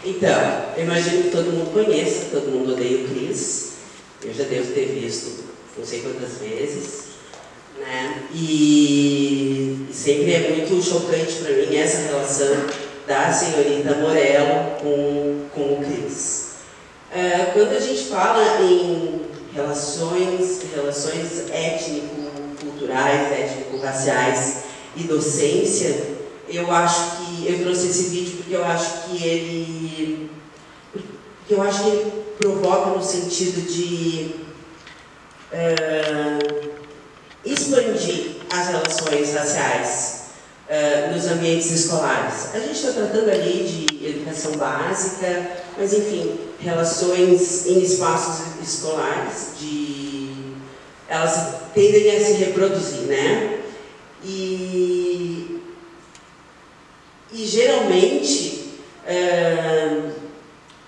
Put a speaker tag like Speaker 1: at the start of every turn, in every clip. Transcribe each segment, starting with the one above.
Speaker 1: Então, eu imagino que todo mundo conheça, todo mundo odeia o Cris. Eu já devo ter visto não sei quantas vezes, né? E sempre é muito chocante para mim essa relação da senhorita Morello com o Cris. Quando a gente fala em relações étnico-culturais, étnico-raciais e docência, eu acho que eu trouxe esse vídeo porque eu acho que ele provoca no sentido de expandir as relações raciais nos ambientes escolares. A gente está tratando ali de educação básica, mas enfim, relações em espaços escolares, elas tendem a se reproduzir, né? E geralmente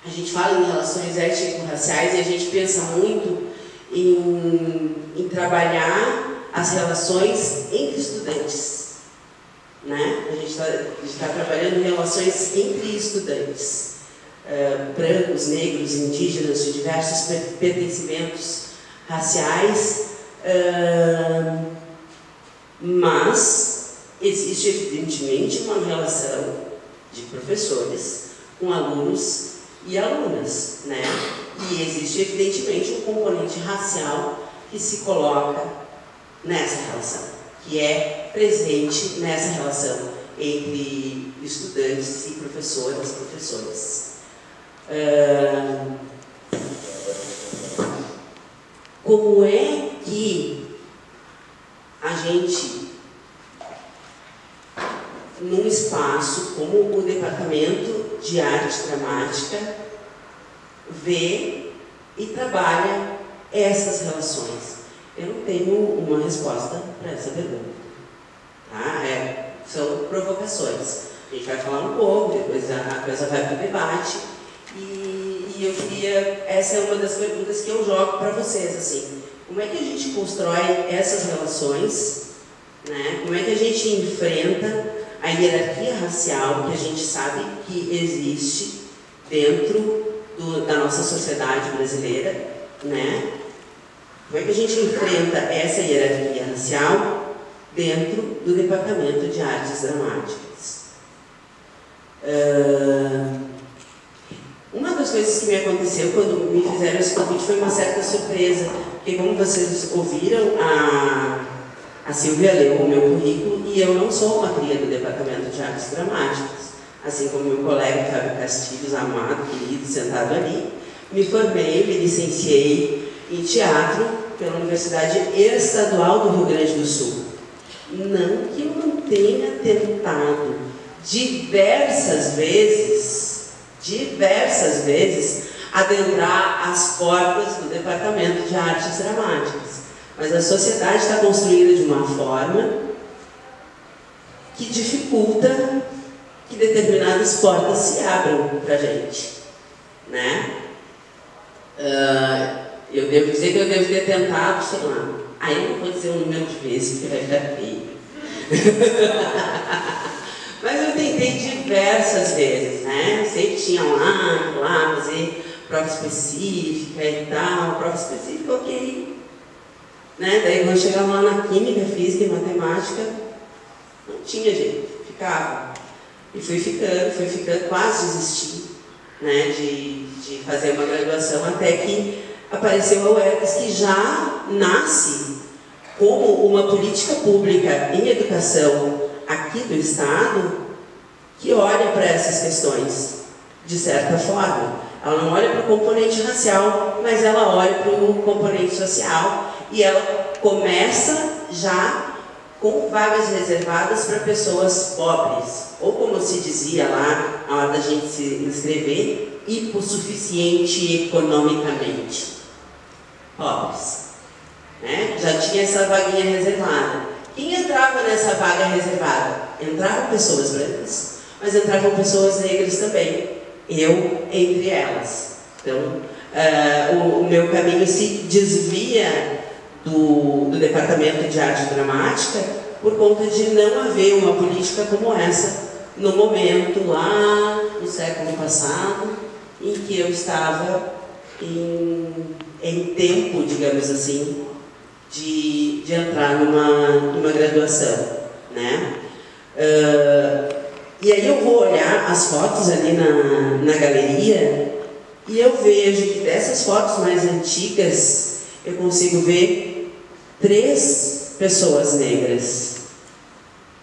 Speaker 1: a gente fala em relações étnico-raciais e a gente pensa muito em trabalhar as relações entre estudantes, né? A gente está trabalhando relações entre estudantes, brancos, negros, indígenas, de diversos pertencimentos raciais, mas existe evidentemente uma relação de professores com alunos e alunas, né? E existe evidentemente um componente racial que se coloca nessa relação, que é presente nessa relação entre estudantes e professoras, professores. Como é que a gente, num espaço como o Departamento de Arte Dramática, vê e trabalha essas relações? Eu não tenho uma resposta para essa pergunta. Tá? São provocações. A gente vai falar um pouco, depois a coisa vai para o debate. E eu queria... Essa é uma das perguntas que eu jogo para vocês, assim. Como é que a gente constrói essas relações, né? Como é que a gente enfrenta a hierarquia racial que a gente sabe que existe dentro da nossa sociedade brasileira, né? Como é que a gente enfrenta essa hierarquia racial dentro do Departamento de Artes Dramáticas? Uma das coisas que me aconteceu quando me fizeram esse convite foi uma certa surpresa, porque como vocês ouviram, a Silvia leu o meu currículo e eu não sou uma cria do Departamento de Artes Dramáticas. Assim como meu colega Fábio Castilhos, amado, querido, sentado ali, me formei, me licenciei em teatro pela Universidade Estadual do Rio Grande do Sul. Não que eu não tenha tentado diversas vezes, adentrar as portas do Departamento de Artes Dramáticas. Mas a sociedade está construída de uma forma que dificulta que determinadas portas se abram para a gente, né? Eu devo dizer que eu devo ter tentado, sei lá, eu não vou dizer o número de vezes porque vai ficar feio. Mas eu tentei diversas vezes, né? Sempre tinha lá, fazer prova específica e tal, prova específica, ok. Né? Daí quando chegava lá na química, física e matemática, não tinha jeito, ficava. E fui ficando, quase desisti, né, de fazer uma graduação, até que apareceu a UERGS, que já nasce como uma política pública em educação aqui do Estado, que olha para essas questões, de certa forma. Ela não olha para o componente racial, mas ela olha para o componente social, e ela começa já com vagas reservadas para pessoas pobres, ou como se dizia lá, na hora da gente se inscrever, hipossuficiente economicamente. Pobres. Né? Já tinha essa vaguinha reservada. Quem entrava nessa vaga reservada? Entravam pessoas brancas, mas entravam pessoas negras também. Eu entre elas. Então, o meu caminho se desvia do Departamento de Arte Dramática por conta de não haver uma política como essa no momento, lá no século passado, em que eu estava em tempo, digamos assim, de entrar numa graduação, né? E aí eu vou olhar as fotos ali na galeria e eu vejo que dessas fotos mais antigas eu consigo ver 3 pessoas negras.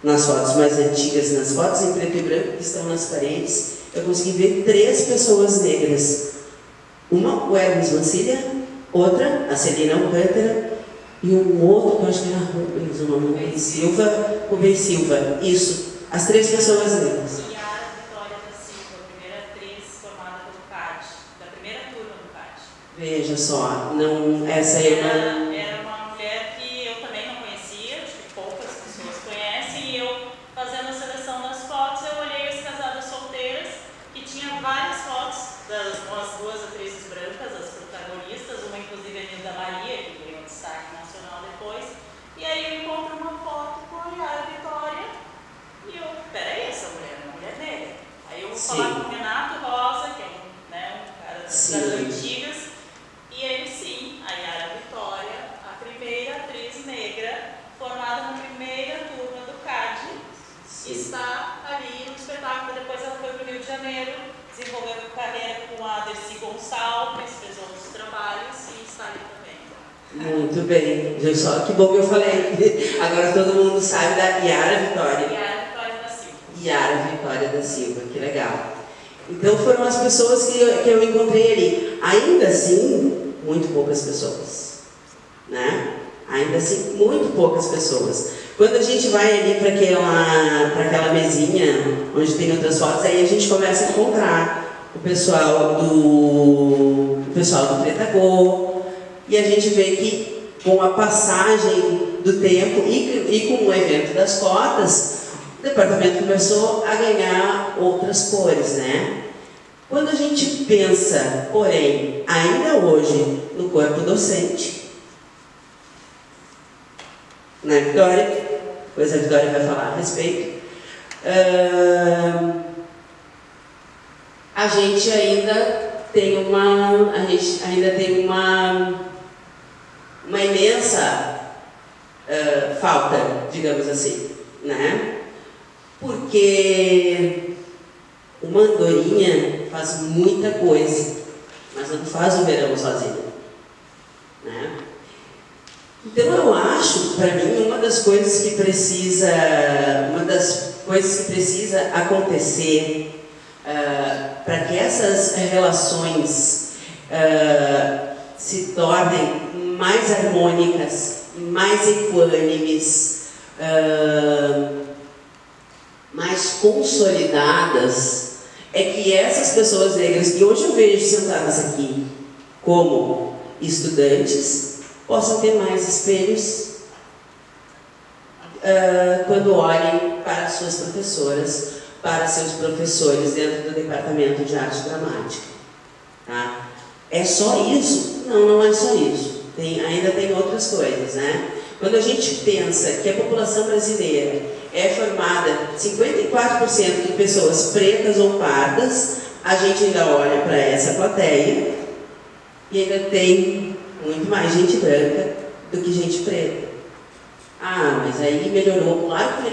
Speaker 1: Nas fotos mais antigas, nas fotos em preto e branco que estão nas paredes, eu consegui ver 3 pessoas negras. Uma, o Hermes Mancilha, outra, a Celina Alcântara, e um outro, que eu acho que era Rubens, o nome Rubens Silva. Isso, as 3 pessoas negras.
Speaker 2: E a Vitória da Silva, a primeira atriz formada pelo CAD, da primeira turma do CAD.
Speaker 1: Veja só, não, essa é uma...
Speaker 2: Era uma mulher que eu também não conhecia, acho que poucas pessoas conhecem, e eu, fazendo a seleção das fotos, eu olhei as casadas solteiras, que tinha várias fotos das 2 atrizes brancas, as protagonistas, uma inclusive a Nilda Maria, que ganhou destaque nacional depois, e aí eu encontro uma foto com a Yara Vitória, e eu, peraí, essa mulher é uma mulher negra. Aí eu vou falar com o Renato Rosa, que é um cara das antigas, e ele sim, a Yara Vitória, a primeira atriz negra formada na primeira turma do CAD, está ali no espetáculo. Depois ela foi para o Rio de Janeiro, desenvolveu carreira com a Dercy Gonçalves, fez outros trabalhos e está ali também.
Speaker 1: Muito bem, só que bom que eu falei. Agora todo mundo sabe da Yara Vitória.
Speaker 2: Yara Vitória da Silva.
Speaker 1: Yara Vitória da Silva, que legal. Então foram as pessoas que eu encontrei ali. Ainda assim, muito poucas pessoas, né? Ainda assim, muito poucas pessoas. Quando a gente vai ali para aquela mesinha onde tem outras fotos, aí a gente começa a encontrar o pessoal do Pretagô, e a gente vê que com a passagem do tempo e com o evento das cotas, o departamento começou a ganhar outras cores, né? Quando a gente pensa, porém, ainda hoje, no corpo docente, né, Vitória? Pois a Vitória vai falar a respeito. A gente ainda tem uma imensa falta, digamos assim, né? Porque uma andorinha faz muita coisa, mas não faz o verão sozinha, né? Então eu acho, para mim, uma das coisas que precisa acontecer para que essas relações se tornem mais harmônicas, mais equânimes, mais consolidadas, é que essas pessoas negras que hoje eu vejo sentadas aqui como estudantes possam ter mais espelhos quando olhem para suas professoras, para seus professores dentro do departamento de arte dramática, tá? É só isso? Não, não é só isso. Ainda tem outras coisas, né? Quando a gente pensa que a população brasileira é formada 54% de pessoas pretas ou pardas, a gente ainda olha para essa plateia e ainda tem muito mais gente branca do que gente preta. Ah, mas aí melhorou. Claro que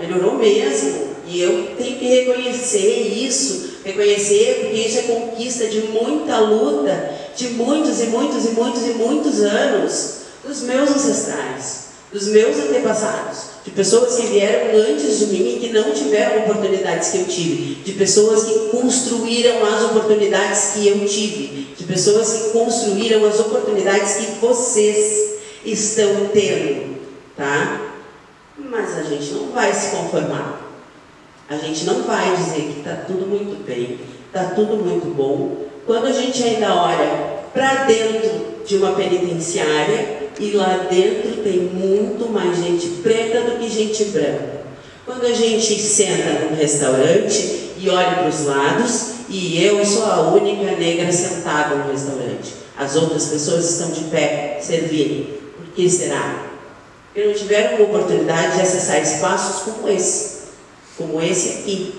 Speaker 1: melhorou mesmo. E eu tenho que reconhecer isso, porque isso é conquista de muita luta, de muitos e muitos e muitos e muitos anos, dos meus ancestrais, dos meus antepassados, de pessoas que vieram antes de mim e que não tiveram oportunidades que eu tive, de pessoas que construíram as oportunidades que eu tive, de pessoas que construíram as oportunidades que vocês estão tendo, tá? Mas a gente não vai se conformar. A gente não vai dizer que está tudo muito bem, está tudo muito bom, quando a gente ainda olha para dentro de uma penitenciária e lá dentro tem muito mais gente preta do que gente branca. Quando a gente senta num restaurante e olha para os lados e eu sou a única negra sentada no restaurante, as outras pessoas estão de pé servindo. Por que será? que não tiveram uma oportunidade de acessar espaços como esse aqui.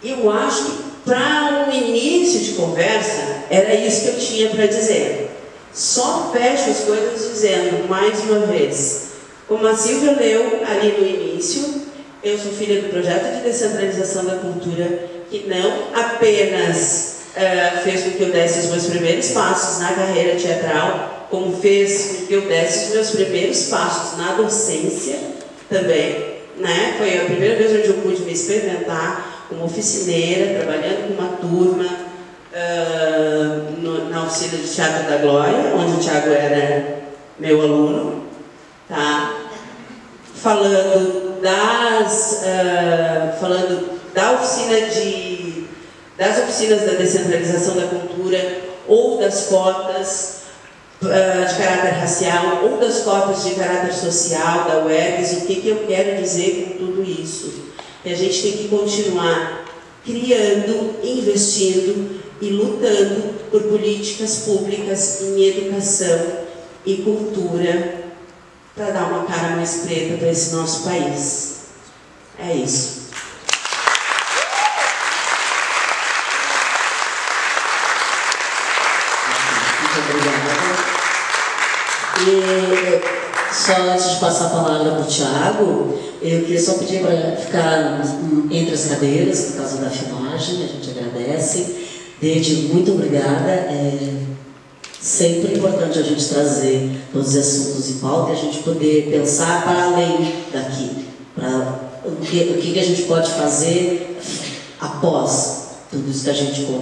Speaker 1: Eu acho que para um início de conversa, era isso que eu tinha para dizer. Só fecho as coisas dizendo, mais uma vez, como a Silvia leu ali no início, eu sou filha do projeto de descentralização da cultura, que não apenas fez com que eu desse os meus primeiros passos na carreira teatral, como fez com que eu desse os meus primeiros passos na docência também, né? Foi a primeira vez onde eu pude me experimentar como oficineira, trabalhando com uma turma na oficina de Teatro da Glória, onde o Thiago era meu aluno, tá? Falando das oficinas da descentralização da cultura, ou das cotas de caráter racial, ou das cotas de caráter social da UERGS. O que eu quero dizer com tudo isso? Que a gente tem que continuar criando, investindo e lutando por políticas públicas em educação e cultura para dar uma cara mais preta para esse nosso país. É isso.
Speaker 3: E só antes de passar a palavra para o Thiago, eu queria só pedir para ficar entre as cadeiras, por causa da filmagem, a gente agradece. Dede, muito obrigada. É sempre importante a gente trazer todos os assuntos em pauta e a gente poder pensar para além daqui, para o que a gente pode fazer após tudo isso que a gente conversa.